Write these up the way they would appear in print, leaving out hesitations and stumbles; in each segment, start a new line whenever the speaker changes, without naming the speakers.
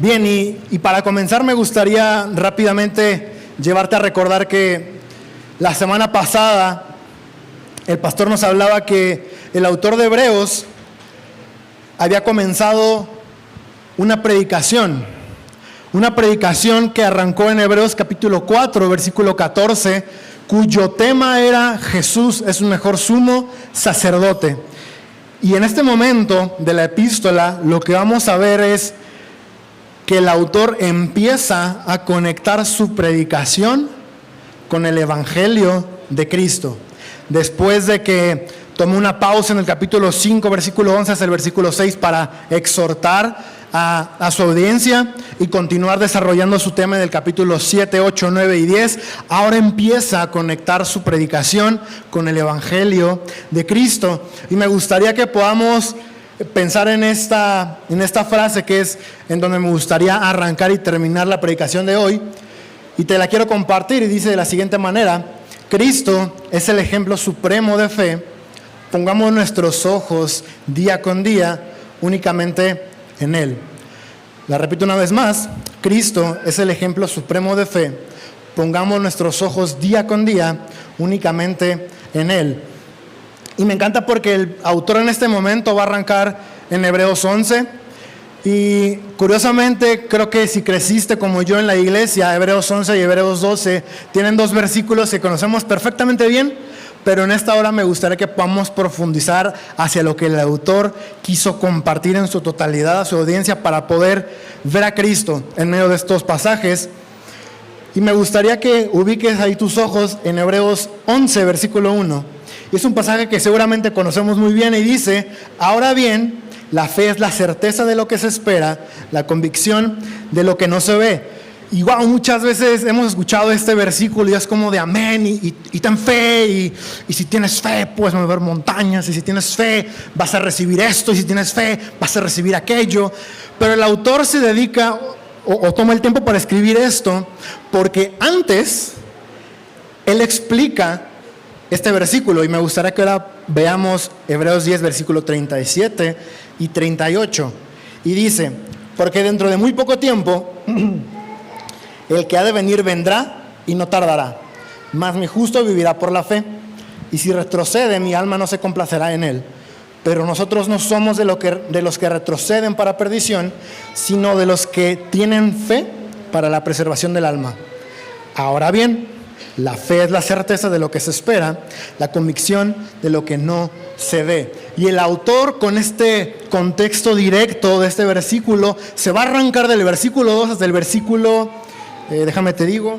Bien, y para comenzar me gustaría rápidamente llevarte a recordar que la semana pasada el pastor nos hablaba que el autor de Hebreos había comenzado una predicación que arrancó en Hebreos capítulo 4, versículo 14, cuyo tema era Jesús es un mejor sumo sacerdote. Y en este momento de la epístola lo que vamos a ver es que el autor empieza a conectar su predicación con el Evangelio de Cristo. Después de que tomó una pausa en el capítulo 5, versículo 11 hasta el versículo 6 para exhortar a su audiencia y continuar desarrollando su tema en el capítulo 7, 8, 9 y 10, ahora empieza a conectar su predicación con el Evangelio de Cristo. Y me gustaría que podamos pensar en esta frase que es en donde me gustaría arrancar y terminar la predicación de hoy, y te la quiero compartir, y dice de la siguiente manera: Cristo es el ejemplo supremo de fe, pongamos nuestros ojos día con día únicamente en Él. La repito una vez más: Cristo es el ejemplo supremo de fe, pongamos nuestros ojos día con día únicamente en Él. Y me encanta porque el autor en este momento va a arrancar en Hebreos 11. Y curiosamente, creo que si creciste como yo en la iglesia, Hebreos 11 y Hebreos 12 tienen dos versículos que conocemos perfectamente bien, pero en esta hora me gustaría que podamos profundizar hacia lo que el autor quiso compartir en su totalidad a su audiencia para poder ver a Cristo en medio de estos pasajes. Y me gustaría que ubiques ahí tus ojos en Hebreos 11, versículo 1. Y es un pasaje que seguramente conocemos muy bien y dice: ahora bien, la fe es la certeza de lo que se espera, la convicción de lo que no se ve. Y wow, muchas veces hemos escuchado este versículo y es como de amén, y ten fe, y si tienes fe puedes mover montañas, y si tienes fe vas a recibir esto, y si tienes fe vas a recibir aquello. Pero el autor se dedica o toma el tiempo para escribir esto porque antes él explica este versículo, y me gustaría que ahora veamos Hebreos 10, versículo 37 y 38. Y dice: porque dentro de muy poco tiempo el que ha de venir vendrá y no tardará, mas mi justo vivirá por la fe, y si retrocede mi alma no se complacerá en él. Pero nosotros no somos de los que retroceden para perdición, sino de los que tienen fe para la preservación del alma. Ahora bien, la fe es la certeza de lo que se espera, la convicción de lo que no se ve. Y el autor, con este contexto directo de este versículo, se va a arrancar del versículo 2 hasta el versículo, 39.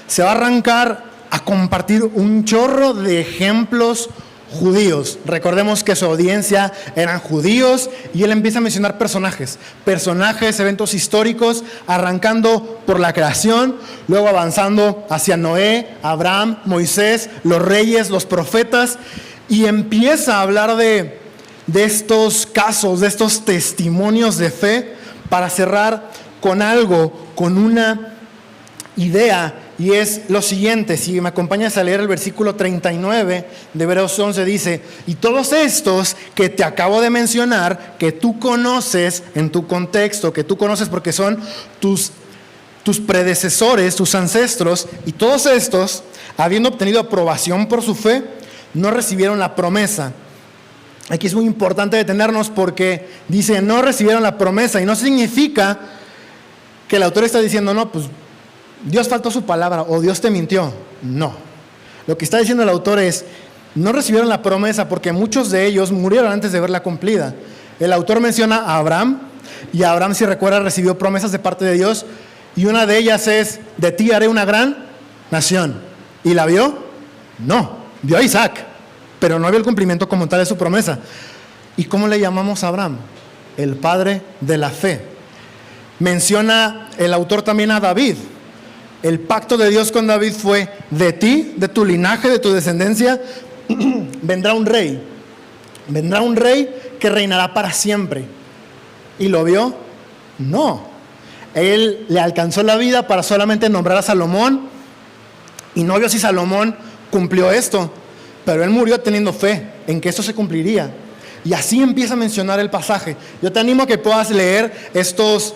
Se va a arrancar a compartir un chorro de ejemplos judíos. Recordemos que su audiencia eran judíos, y él empieza a mencionar personajes, eventos históricos, arrancando por la creación, luego avanzando hacia Noé, Abraham, Moisés, los reyes, los profetas, y empieza a hablar de estos casos, de estos testimonios de fe, para cerrar con algo, con una idea. Y es lo siguiente: si me acompañas a leer el versículo 39 de Hebreos 11, dice: y todos estos que te acabo de mencionar, que tú conoces en tu contexto, que tú conoces porque son tus predecesores, tus ancestros, y todos estos, habiendo obtenido aprobación por su fe, no recibieron la promesa. Aquí es muy importante detenernos porque dice no recibieron la promesa, y no significa que el autor está diciendo no, pues Dios faltó su palabra o Dios te mintió. No, lo que está diciendo el autor es no recibieron la promesa porque muchos de ellos murieron antes de verla cumplida. El autor menciona a Abraham, y Abraham, si recuerda, recibió promesas de parte de Dios, y una de ellas es: de ti haré una gran nación. ¿Y la vio? No, vio a Isaac, pero no vio el cumplimiento como tal de su promesa. ¿Y cómo le llamamos a Abraham? El padre de la fe. Menciona el autor también a David. El pacto de Dios con David fue: de ti, de tu linaje, de tu descendencia, vendrá un rey. Vendrá un rey que reinará para siempre. ¿Y lo vio? No. Él le alcanzó la vida para solamente nombrar a Salomón, y no vio si Salomón cumplió esto. pero él murió teniendo fe en que eso se cumpliría. Y así empieza a mencionar el pasaje. Yo te animo a que puedas leer estos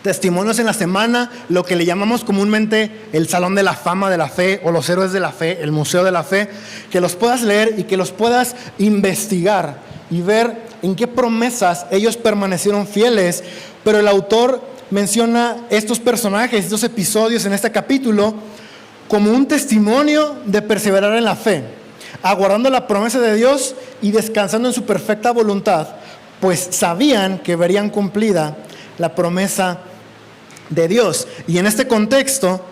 testimonios en la semana, lo que le llamamos comúnmente el Salón de la Fama de la Fe o los Héroes de la Fe, el Museo de la Fe, que los puedas leer y que los puedas investigar y ver en qué promesas ellos permanecieron fieles. Pero el autor menciona estos personajes, estos episodios en este capítulo como un testimonio de perseverar en la fe, aguardando la promesa de Dios y descansando en su perfecta voluntad, pues sabían que verían cumplida la promesa de Dios. Y en este contexto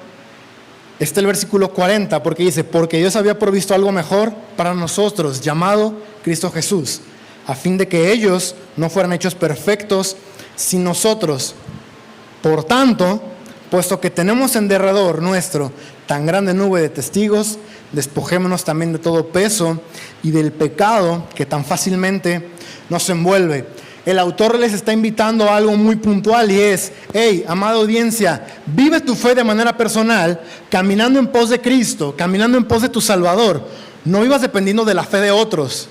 está el versículo 40, porque dice: porque Dios había provisto algo mejor para nosotros, llamado Cristo Jesús, a fin de que ellos no fueran hechos perfectos sin nosotros. Por tanto, puesto que tenemos en derredor nuestro tan grande nube de testigos, despojémonos también de todo peso y del pecado que tan fácilmente nos envuelve. El autor les está invitando a algo muy puntual y es: hey, amada audiencia, vive tu fe de manera personal, caminando en pos de Cristo, caminando en pos de tu Salvador. No vivas dependiendo de la fe de otros.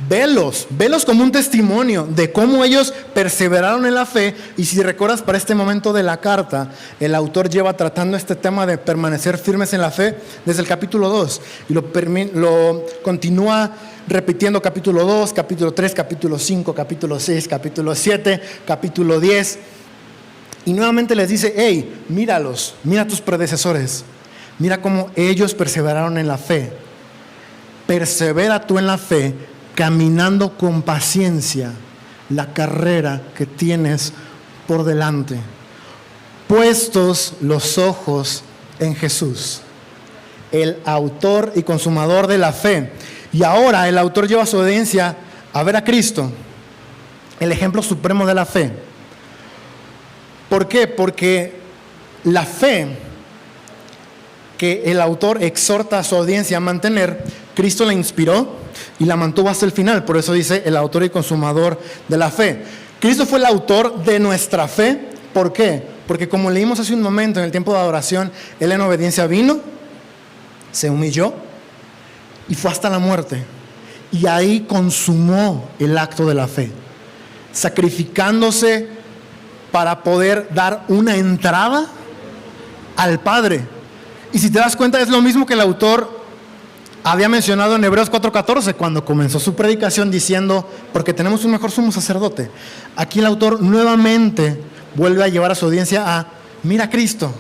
Velos como un testimonio de cómo ellos perseveraron en la fe. Y si recuerdas, para este momento de la carta, el autor lleva tratando este tema de permanecer firmes en la fe desde el capítulo 2 y lo continúa repitiendo capítulo 2, capítulo 3, capítulo 5, capítulo 6, capítulo 7, capítulo 10. Y nuevamente les dice: hey, míralos, mira a tus predecesores, mira cómo ellos perseveraron en la fe. Persevera tú en la fe, caminando con paciencia la carrera que tienes por delante, puestos los ojos en Jesús, el autor y consumador de la fe. Y ahora el autor lleva a su audiencia a ver a Cristo, el ejemplo supremo de la fe. ¿Por qué? Porque la fe que el autor exhorta a su audiencia a mantener, Cristo la inspiró y la mantuvo hasta el final. Por eso dice el autor y consumador de la fe. Cristo fue el autor de nuestra fe. ¿Por qué? Porque como leímos hace un momento en el tiempo de adoración, Él en obediencia vino, se humilló y fue hasta la muerte. Y ahí consumó el acto de la fe, sacrificándose para poder dar una entrada al Padre. Y si te das cuenta, es lo mismo que el autor había mencionado en Hebreos 4:14 cuando comenzó su predicación diciendo: porque tenemos un mejor sumo sacerdote. Aquí el autor nuevamente vuelve a llevar a su audiencia a: mira a Cristo,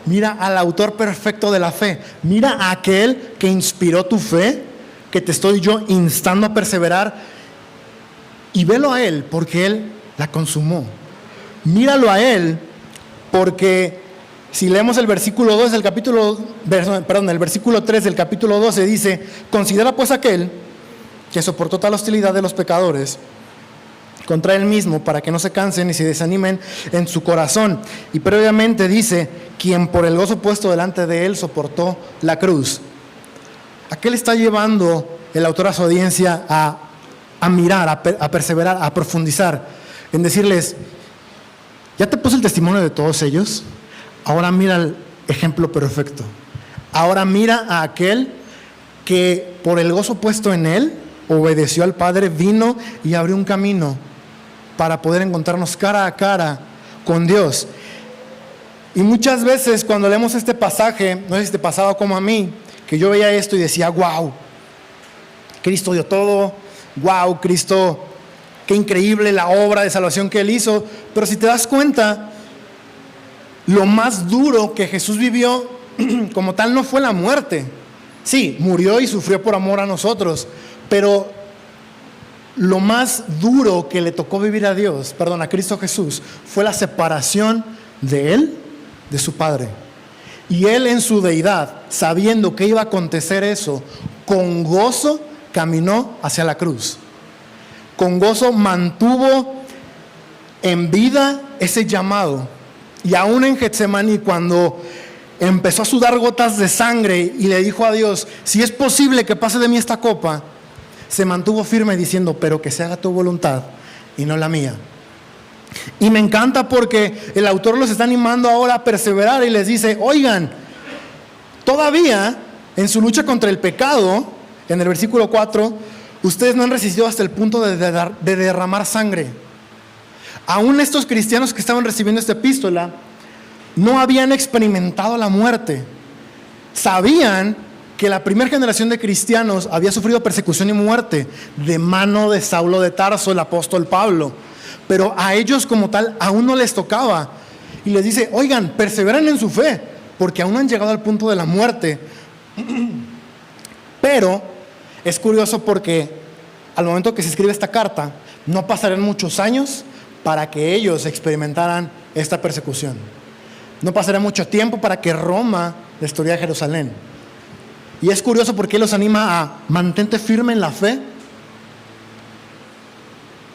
mira al autor perfecto de la fe, mira a aquel que inspiró tu fe, que te estoy yo instando a perseverar, y velo a Él porque Él la consumó. Míralo a Él porque si leemos el versículo 2 del capítulo, el versículo 3 del capítulo 12 dice: considera pues aquel que soportó tal hostilidad de los pecadores contra él mismo, para que no se cansen ni se desanimen en su corazón. Y previamente dice: quien por el gozo puesto delante de él soportó la cruz. ¿A qué le está llevando el autor a su audiencia a mirar, a perseverar, a profundizar? En decirles: ya te puse el testimonio de todos ellos, ahora mira el ejemplo perfecto. Ahora mira a aquel que por el gozo puesto en él obedeció al Padre, vino y abrió un camino para poder encontrarnos cara a cara con Dios. Y muchas veces cuando leemos este pasaje, no sé si te pasaba como a mí, que yo veía esto y decía: wow, Cristo dio todo, wow, Cristo, qué increíble la obra de salvación que Él hizo. Pero si te das cuenta, lo más duro que Jesús vivió como tal no fue la muerte. Sí, murió y sufrió por amor a nosotros, pero lo más duro que le tocó vivir a Cristo Jesús, fue la separación de Él, de su Padre. Y Él en su deidad, sabiendo que iba a acontecer eso, con gozo caminó hacia la cruz. Con gozo mantuvo en vida ese llamado. Y aún en Getsemaní, cuando empezó a sudar gotas de sangre y le dijo a Dios: si es posible que pase de mí esta copa, se mantuvo firme diciendo: pero que se haga tu voluntad y no la mía. Y me encanta porque el autor los está animando ahora a perseverar y les dice: oigan, todavía en su lucha contra el pecado, en el versículo 4, ustedes no han resistido hasta el punto de derramar sangre. Aún estos cristianos que estaban recibiendo esta epístola no habían experimentado la muerte. Sabían que la primera generación de cristianos había sufrido persecución y muerte de mano de Saulo de Tarso, el apóstol Pablo, pero a ellos como tal aún no les tocaba. Y les dice, oigan, perseveren en su fe, porque aún no han llegado al punto de la muerte. Pero es curioso porque al momento que se escribe esta carta, no pasarían muchos años para que ellos experimentaran esta persecución. No pasaría mucho tiempo para que Roma destruyera Jerusalén. Y es curioso porque él los anima a mantente firme en la fe,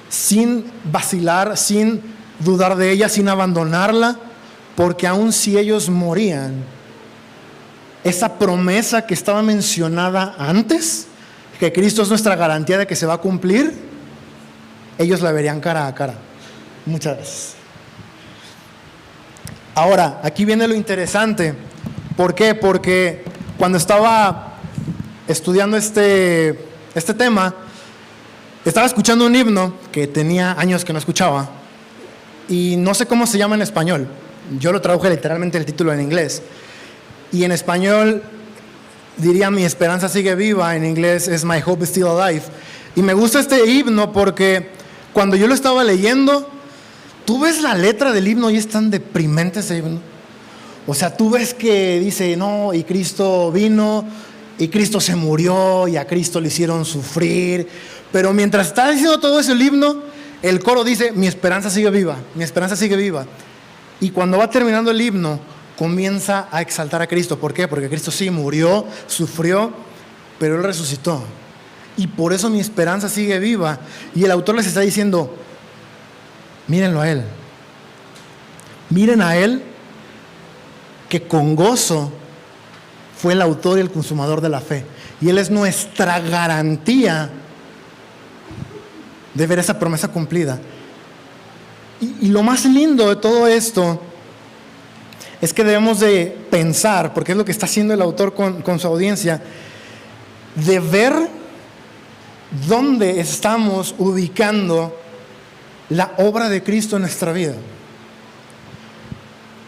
sin vacilar, sin dudar de ella, sin abandonarla, porque aun si ellos morían, esa promesa que estaba mencionada antes, que Cristo es nuestra garantía de que se va a cumplir, ellos la verían cara a cara. Muchas gracias. Ahora, aquí viene lo interesante. ¿Por qué? Porque cuando estaba estudiando este tema, estaba escuchando un himno que tenía años que no escuchaba y no sé cómo se llama en español. Yo lo traduje literalmente el título en inglés y en español diría mi esperanza sigue viva, en inglés es My Hope is Still Alive. Y me gusta este himno porque cuando yo lo estaba leyendo, tú ves la letra del himno y es tan deprimente ese himno. O sea, tú ves que dice, no, y Cristo vino, y Cristo se murió, y a Cristo le hicieron sufrir. Pero mientras está diciendo todo eso el himno, el coro dice, mi esperanza sigue viva, mi esperanza sigue viva. Y cuando va terminando el himno, comienza a exaltar a Cristo. ¿Por qué? Porque Cristo sí murió, sufrió, pero Él resucitó. Y por eso mi esperanza sigue viva. Y el autor les está diciendo, mírenlo a Él. Miren a Él, que con gozo fue el autor y el consumador de la fe. Y Él es nuestra garantía de ver esa promesa cumplida. Y lo más lindo de todo esto es que debemos de pensar, porque es lo que está haciendo el autor con su audiencia, de ver dónde estamos ubicando la obra de Cristo en nuestra vida.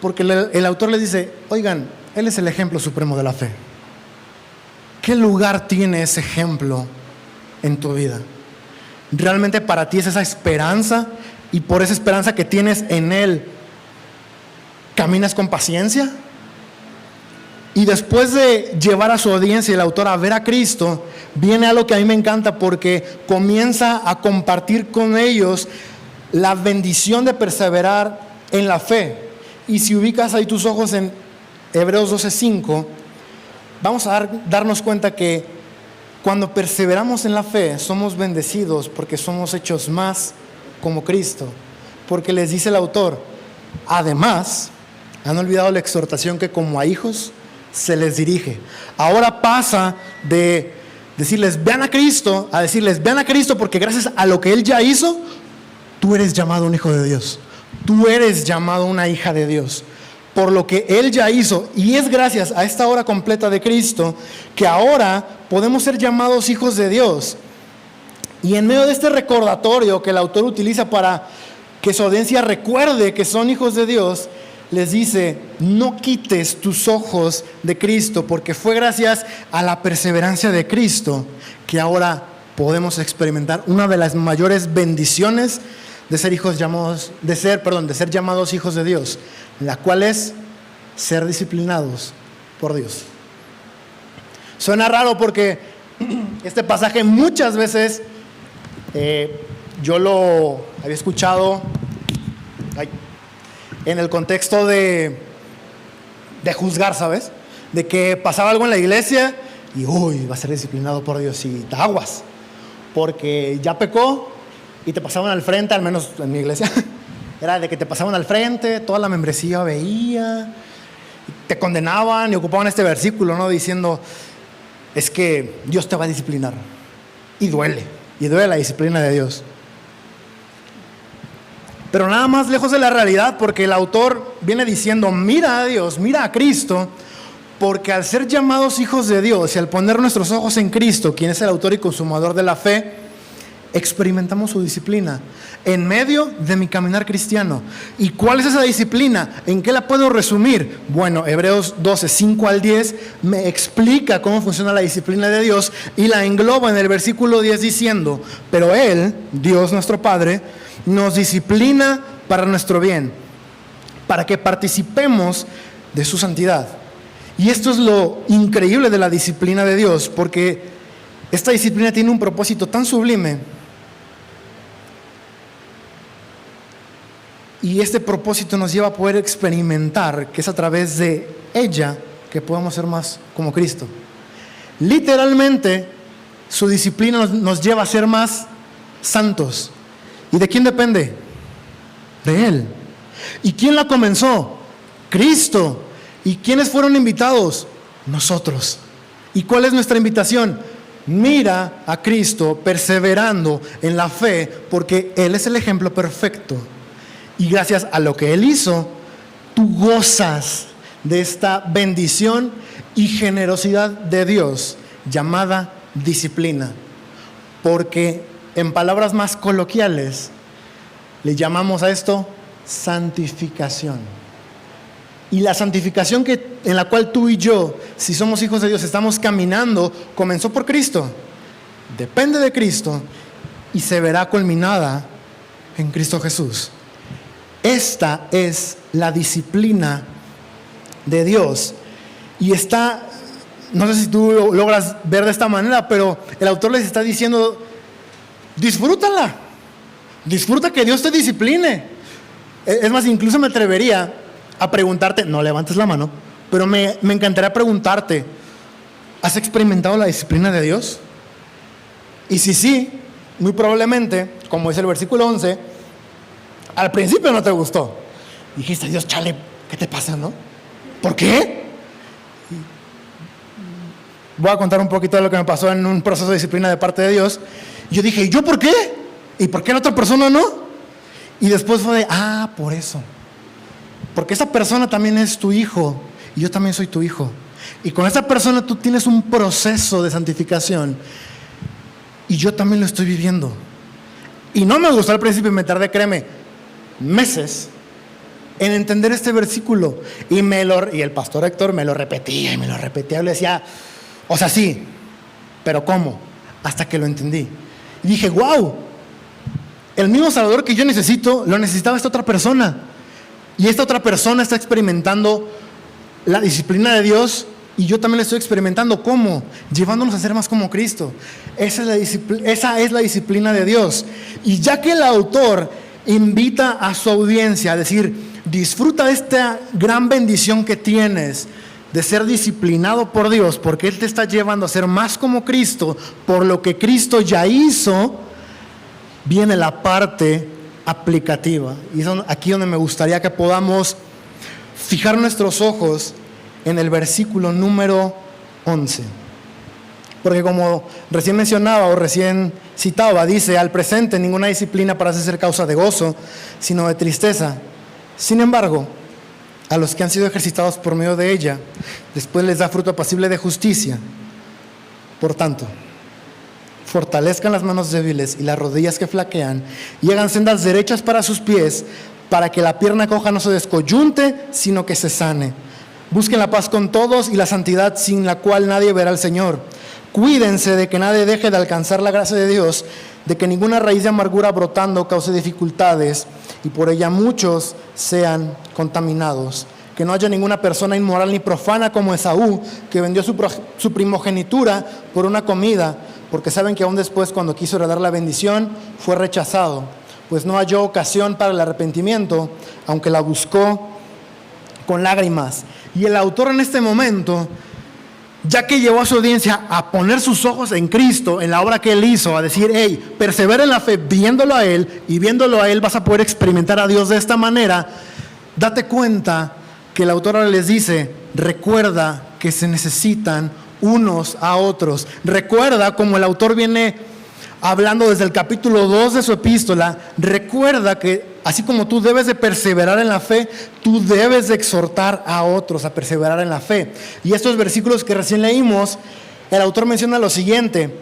Porque el autor les dice, oigan, Él es el ejemplo supremo de la fe. ¿Qué lugar tiene ese ejemplo en tu vida? ¿Realmente para ti es esa esperanza? Y por esa esperanza que tienes en Él, ¿caminas con paciencia? Y después de llevar a su audiencia, el autor, a ver a Cristo, viene algo que a mí me encanta porque comienza a compartir con ellos la bendición de perseverar en la fe. Y si ubicas ahí tus ojos en Hebreos 12:5, vamos a darnos cuenta que cuando perseveramos en la fe, somos bendecidos porque somos hechos más como Cristo. Porque les dice el autor, además, han olvidado la exhortación que como a hijos se les dirige. Ahora pasa de decirles, vean a Cristo, a decirles, vean a Cristo porque gracias a lo que Él ya hizo, tú eres llamado un hijo de Dios. Tú eres llamado una hija de Dios. Por lo que Él ya hizo. Y es gracias a esta obra completa de Cristo que ahora podemos ser llamados hijos de Dios. Y en medio de este recordatorio que el autor utiliza para que su audiencia recuerde que son hijos de Dios, les dice, no quites tus ojos de Cristo, porque fue gracias a la perseverancia de Cristo que ahora podemos experimentar una de las mayores bendiciones de ser ser llamados hijos de Dios, la cual es ser disciplinados por Dios. Suena raro porque este pasaje muchas veces yo lo había escuchado en el contexto de juzgar, ¿sabes? De que pasaba algo en la iglesia y va a ser disciplinado por Dios y te aguas, porque ya pecó y te pasaban al frente, al menos en mi iglesia, era de que te pasaban al frente, toda la membresía veía, te condenaban y ocupaban este versículo, ¿no? Diciendo, es que Dios te va a disciplinar. Y duele la disciplina de Dios. Pero nada más lejos de la realidad, porque el autor viene diciendo, mira a Dios, mira a Cristo, Porque al ser llamados hijos de Dios y al poner nuestros ojos en Cristo, quien es el autor y consumador de la fe, experimentamos su disciplina en medio de mi caminar cristiano. ¿Y cuál es esa disciplina? ¿En qué la puedo resumir? Bueno, Hebreos 12, 5 al 10 me explica cómo funciona la disciplina de Dios y la engloba en el versículo 10 diciendo: pero Él, Dios nuestro Padre, nos disciplina para nuestro bien, para que participemos de su santidad. Y esto es lo increíble de la disciplina de Dios, porque esta disciplina tiene un propósito tan sublime. Y este propósito nos lleva a poder experimentar que es a través de ella que podemos ser más como Cristo. Literalmente, su disciplina nos lleva a ser más santos. ¿Y de quién depende? De Él. ¿Y quién la comenzó? Cristo. ¿Y quiénes fueron invitados? Nosotros. ¿Y cuál es nuestra invitación? Mira a Cristo perseverando en la fe, porque Él es el ejemplo perfecto. Y gracias a lo que Él hizo, tú gozas de esta bendición y generosidad de Dios llamada disciplina. Porque en palabras más coloquiales le llamamos a esto santificación. Y la santificación en la cual tú y yo, si somos hijos de Dios, estamos caminando, comenzó por Cristo. Depende de Cristo y se verá culminada en Cristo Jesús. Esta es la disciplina de Dios. Y está, no sé si tú lo logras ver de esta manera, pero el autor les está diciendo: disfrútala. Disfruta que Dios te discipline. Es más, incluso me atrevería a preguntarte, no levantes la mano, pero me encantaría preguntarte: ¿has experimentado la disciplina de Dios? Y si sí, muy probablemente, como dice el versículo 11, al principio no te gustó. Dijiste: Dios, chale, ¿qué te pasa, no? ¿Por qué? Voy a contar un poquito de lo que me pasó en un proceso de disciplina de parte de Dios. Yo dije: ¿y yo por qué? ¿Y por qué la otra persona no? Y después fue de: por eso. Porque esa persona también es tu hijo y yo también soy tu hijo. Y con esa persona tú tienes un proceso de santificación y yo también lo estoy viviendo. Y no me gustó al principio y me tardé, créeme, meses en entender este versículo. Y el pastor Héctor me lo repetía y me lo repetía. Y le decía: o sea, sí, pero ¿cómo? Hasta que lo entendí. Y dije: wow, el mismo Salvador que yo necesito, lo necesitaba esta otra persona. Y esta otra persona está experimentando la disciplina de Dios y yo también la estoy experimentando. ¿Cómo? Llevándonos a ser más como Cristo. Esa es la disciplina de Dios. Y ya que el autor invita a su audiencia a decir: disfruta de esta gran bendición que tienes de ser disciplinado por Dios, porque Él te está llevando a ser más como Cristo, por lo que Cristo ya hizo, viene la parte aplicativa. Y es aquí donde me gustaría que podamos fijar nuestros ojos en el versículo número 11. Porque como recién mencionaba o recién citaba, dice: al presente ninguna disciplina parece ser causa de gozo, sino de tristeza. Sin embargo, a los que han sido ejercitados por medio de ella, después les da fruto apacible de justicia. Por tanto, fortalezcan las manos débiles y las rodillas que flaquean, y hagan sendas derechas para sus pies, para que la pierna coja no se descoyunte, sino que se sane. Busquen la paz con todos y la santidad, sin la cual nadie verá al Señor. Cuídense de que nadie deje de alcanzar la gracia de Dios, de que ninguna raíz de amargura brotando cause dificultades, y por ella muchos sean contaminados. Que no haya ninguna persona inmoral ni profana como Esaú, que vendió su primogenitura por una comida, porque saben que aún después, cuando quiso heredar la bendición, fue rechazado, pues no halló ocasión para el arrepentimiento, aunque la buscó con lágrimas. Y el autor en este momento, ya que llevó a su audiencia a poner sus ojos en Cristo, en la obra que Él hizo, a decir: hey, persevera en la fe, viéndolo a Él, y viéndolo a Él vas a poder experimentar a Dios de esta manera. Date cuenta que el autor ahora les dice: recuerda que se necesitan unos a otros. Recuerda, como el autor viene hablando desde el capítulo 2 de su epístola, recuerda que así como tú debes de perseverar en la fe, tú debes de exhortar a otros a perseverar en la fe. Y estos versículos que recién leímos, el autor menciona lo siguiente,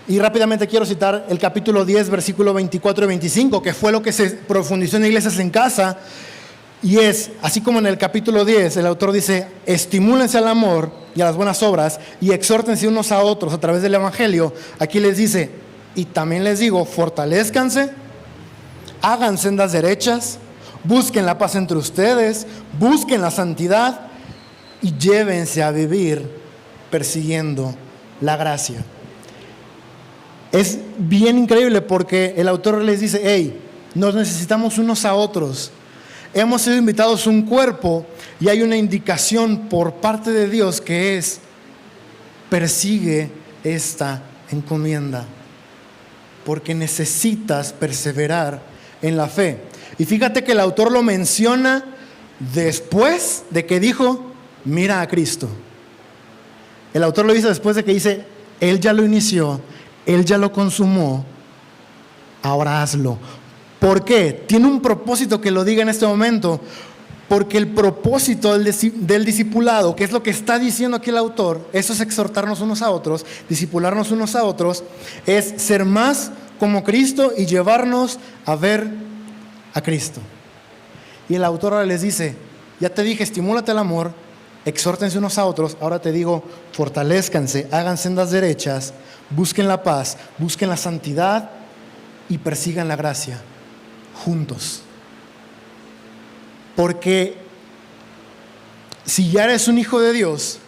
y rápidamente quiero citar el capítulo 10, versículo 24 y 25, que fue lo que se profundizó en Iglesias en Casa, y es, así como en el capítulo 10, el autor dice, estimúlense al amor y a las buenas obras, y exhórtense unos a otros a través del Evangelio. Aquí les dice, y también les digo, fortalezcanse, hagan sendas derechas, busquen la paz entre ustedes, busquen la santidad, y llévense a vivir persiguiendo la gracia. Es bien increíble porque el autor les dice, hey, nos necesitamos unos a otros. Hemos sido invitados a un cuerpo y hay una indicación por parte de Dios que es, persigue esta encomienda, porque necesitas perseverar en la fe. Y fíjate que el autor lo menciona después de que dijo, mira a Cristo. El autor lo dice después de que dice, Él ya lo inició, Él ya lo consumó, ahora hazlo. ¿Por qué? Tiene un propósito que lo diga en este momento, porque el propósito del discipulado, que es lo que está diciendo aquí el autor, eso es exhortarnos unos a otros, discipularnos unos a otros, es ser más como Cristo y llevarnos a ver a Cristo. Y el autor ahora les dice, ya te dije, estimúlate al amor, exhórtense unos a otros, ahora te digo, fortalezcanse, hagan sendas derechas, busquen la paz, busquen la santidad y persigan la gracia juntos. Porque si ya eres un hijo de Dios,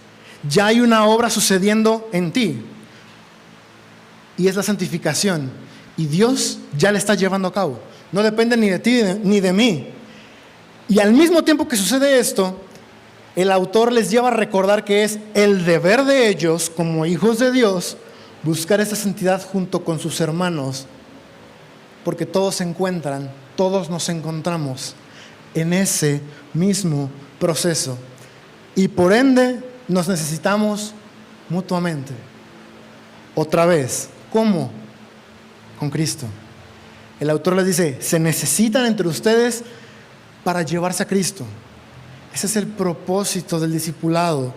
ya hay una obra sucediendo en ti, y es la santificación, y Dios ya la está llevando a cabo. No depende ni de ti ni de mí. Y al mismo tiempo que sucede esto, el autor les lleva a recordar que es el deber de ellos, como hijos de Dios, buscar esa santidad junto con sus hermanos, porque todos se encuentran, todos nos encontramos en ese mismo proceso, y por ende nos necesitamos mutuamente. Otra vez, ¿cómo? Con Cristo. El autor les dice, se necesitan entre ustedes para llevarse a Cristo. Ese es el propósito del discipulado.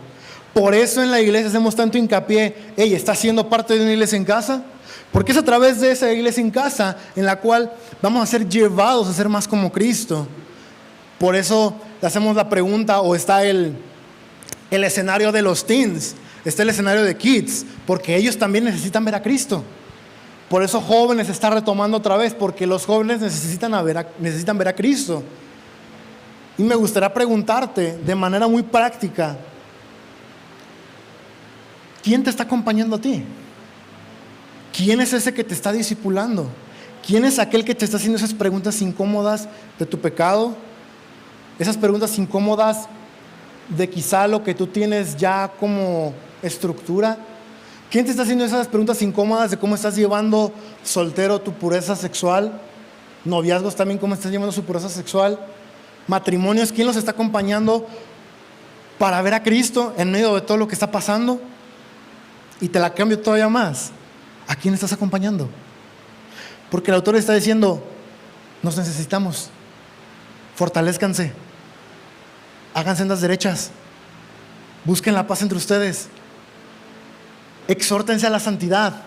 Por eso en la iglesia hacemos tanto hincapié, hey, ¿estás siendo parte de una iglesia en casa? Porque es a través de esa iglesia en casa en la cual vamos a ser llevados a ser más como Cristo. Por eso le hacemos la pregunta, o está el escenario de los teens, está el escenario de kids, porque ellos también necesitan ver a Cristo. Por eso jóvenes está retomando otra vez, porque los jóvenes necesitan ver a Cristo. Y me gustaría preguntarte de manera muy práctica, ¿quién te está acompañando a ti? ¿Quién es ese que te está discipulando? ¿Quién es aquel que te está haciendo esas preguntas incómodas de tu pecado? Esas preguntas incómodas de quizá lo que tú tienes ya como estructura. ¿Quién te está haciendo esas preguntas incómodas de cómo estás llevando soltero tu pureza sexual? Noviazgos también, cómo estás llevando su pureza sexual. Matrimonios, ¿quién los está acompañando para ver a Cristo en medio de todo lo que está pasando? Y te la cambio todavía más. ¿A quién estás acompañando? Porque el autor está diciendo, nos necesitamos, fortalezcanse, hagan sendas derechas, busquen la paz entre ustedes, exhórtense a la santidad,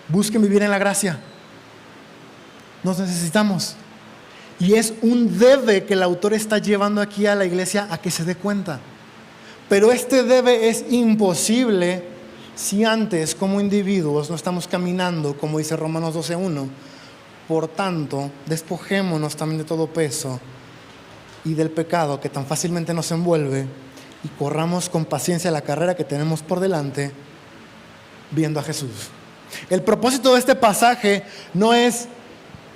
busquen vivir en la gracia. Nos necesitamos. Y es un debe que el autor está llevando aquí a la iglesia a que se dé cuenta. Pero este debe es imposible si antes, como individuos, no estamos caminando, como dice Romanos 12:1. Por tanto, despojémonos también de todo peso y del pecado que tan fácilmente nos envuelve, y corramos con paciencia la carrera que tenemos por delante, viendo a Jesús. El propósito de este pasaje no es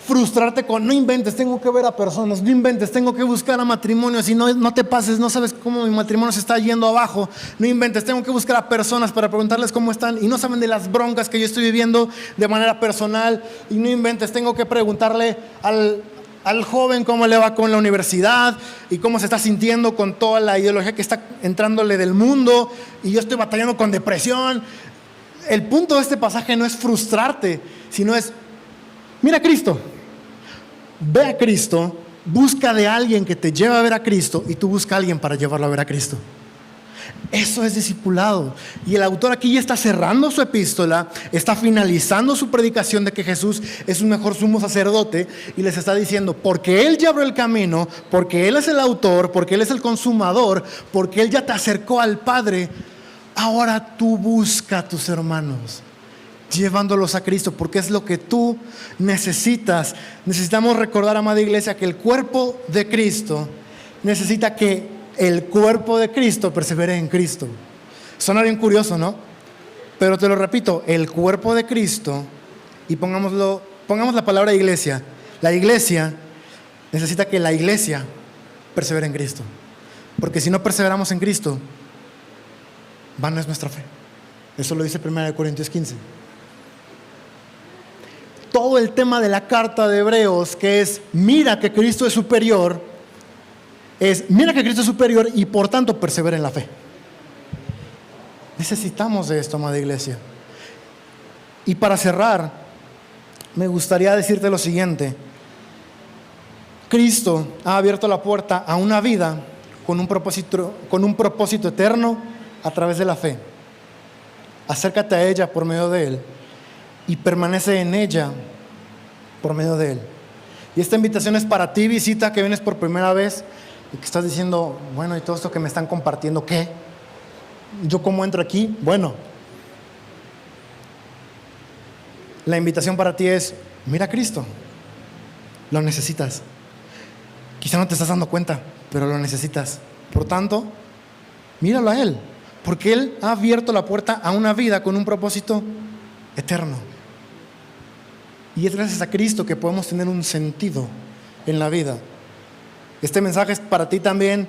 frustrarte con, no inventes, tengo que ver a personas, no inventes, tengo que buscar a matrimonios, y no te pases, no sabes cómo mi matrimonio se está yendo abajo, no inventes, tengo que buscar a personas para preguntarles cómo están, y no saben de las broncas que yo estoy viviendo de manera personal, y no inventes, tengo que preguntarle al joven cómo le va con la universidad, y cómo se está sintiendo con toda la ideología que está entrándole del mundo, y yo estoy batallando con depresión. El punto de este pasaje no es frustrarte, sino es, mira a Cristo. ve a Cristo, busca de alguien que te lleve a ver a Cristo y tú busca a alguien para llevarlo a ver a Cristo. Eso es discipulado. Y el autor aquí ya está cerrando su epístola, está finalizando su predicación de que Jesús es un mejor sumo sacerdote y les está diciendo, porque Él ya abrió el camino, porque Él es el autor, porque Él es el consumador, porque Él ya te acercó al Padre, ahora tú busca a tus hermanos, llevándolos a Cristo, porque es lo que tú necesitas. Necesitamos recordar, amada iglesia, que el cuerpo de Cristo necesita que el cuerpo de Cristo persevere en Cristo. Suena bien curioso, ¿no? Pero te lo repito, el cuerpo de Cristo, y pongamos la palabra iglesia. La iglesia necesita que la iglesia persevere en Cristo. Porque si no perseveramos en Cristo, vana es nuestra fe. Eso lo dice 1 Corintios 15. Todo el tema de la carta de Hebreos, que es mira que Cristo es superior, mira que Cristo es superior y por tanto persevera en la fe. Necesitamos de esto, amada iglesia. Y para cerrar, me gustaría decirte lo siguiente. Cristo ha abierto la puerta a una vida con un propósito eterno a través de la fe. Acércate a ella por medio de Él y permanece en ella por medio de Él. Y esta invitación es para ti, visita, que vienes por primera vez y que estás diciendo, bueno, y todo esto que me están compartiendo, ¿qué? ¿Yo cómo entro aquí? Bueno, la invitación para ti es, mira a Cristo, lo necesitas. Quizá no te estás dando cuenta, pero lo necesitas. Por tanto, míralo a Él, porque Él ha abierto la puerta a una vida con un propósito eterno. Y es gracias a Cristo que podemos tener un sentido en la vida. Este mensaje es para ti también,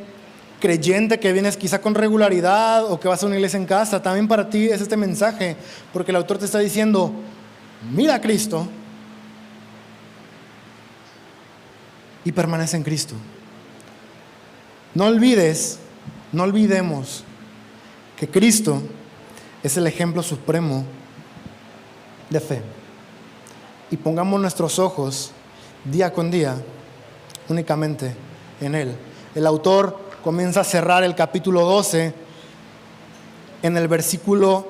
creyente que vienes quizá con regularidad o que vas a una iglesia en casa. También para ti es este mensaje, porque el autor te está diciendo, mira a Cristo y permanece en Cristo. No olvidemos que Cristo es el ejemplo supremo de fe. Y pongamos nuestros ojos día con día únicamente en Él. El autor comienza a cerrar el capítulo 12 en el versículo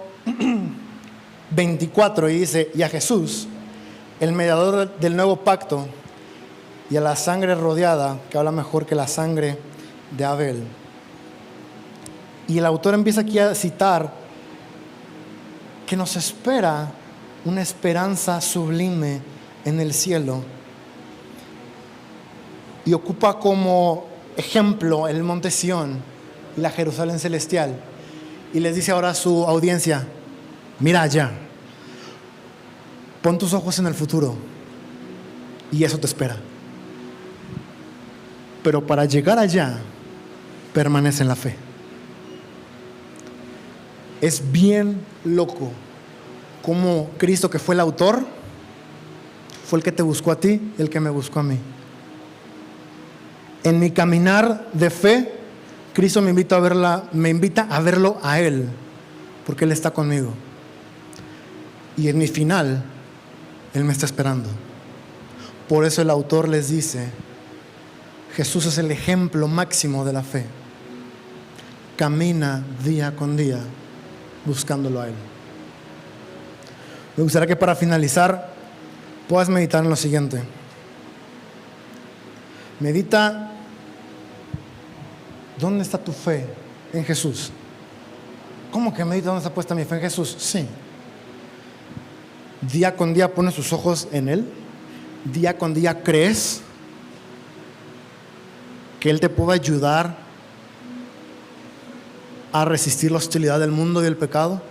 24 y dice, y a Jesús, el mediador del nuevo pacto, y a la sangre rodeada, que habla mejor que la sangre de Abel. Y el autor empieza aquí a citar que nos espera una esperanza sublime en el cielo. Y ocupa como ejemplo el monte Sión y la Jerusalén celestial. Y les dice ahora a su audiencia, mira allá, pon tus ojos en el futuro y eso te espera. Pero para llegar allá, permanece en la fe. Es bien loco como Cristo, que fue el autor, fue el que te buscó a ti, el que me buscó a mí. En mi caminar de fe, Cristo me invita a verlo a Él, porque Él está conmigo. Y en mi final, Él me está esperando. Por eso el autor les dice, Jesús es el ejemplo máximo de la fe. Camina día con día buscándolo a Él. Me gustaría que para finalizar puedas meditar en lo siguiente. Medita, ¿dónde está tu fe en Jesús? ¿Cómo que medita dónde está puesta mi fe en Jesús? Sí. Día con día pones tus ojos en Él. Día con día crees que Él te puede ayudar a resistir la hostilidad del mundo y del pecado.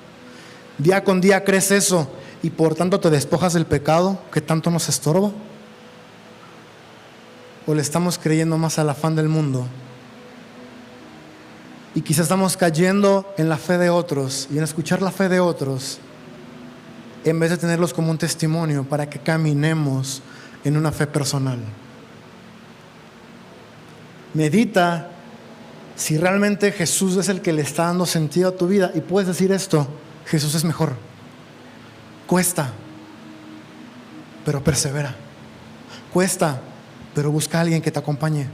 Día con día crees eso y por tanto te despojas del pecado que tanto nos estorba. ¿O le estamos creyendo más al afán del mundo? Y quizás estamos cayendo en la fe de otros y en escuchar la fe de otros en vez de tenerlos como un testimonio para que caminemos en una fe personal. Medita si realmente Jesús es el que le está dando sentido a tu vida y puedes decir esto, Jesús es mejor. Cuesta, pero persevera. Cuesta, pero busca a alguien que te acompañe.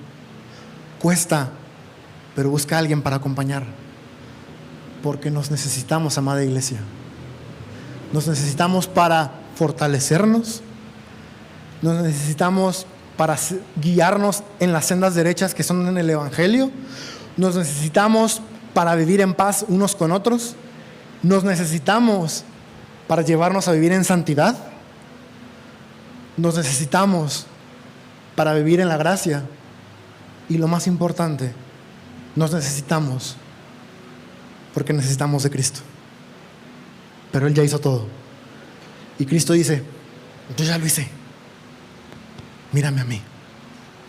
Cuesta, pero busca a alguien para acompañar. Porque nos necesitamos, amada iglesia. Nos necesitamos para fortalecernos. Nos necesitamos para guiarnos en las sendas derechas que son en el Evangelio. Nos necesitamos para vivir en paz unos con otros. Nos necesitamos para llevarnos a vivir en santidad. Nos necesitamos para vivir en la gracia. Y lo más importante, nos necesitamos porque necesitamos de Cristo. Pero Él ya hizo todo. Y Cristo dice: yo ya lo hice. Mírame a mí.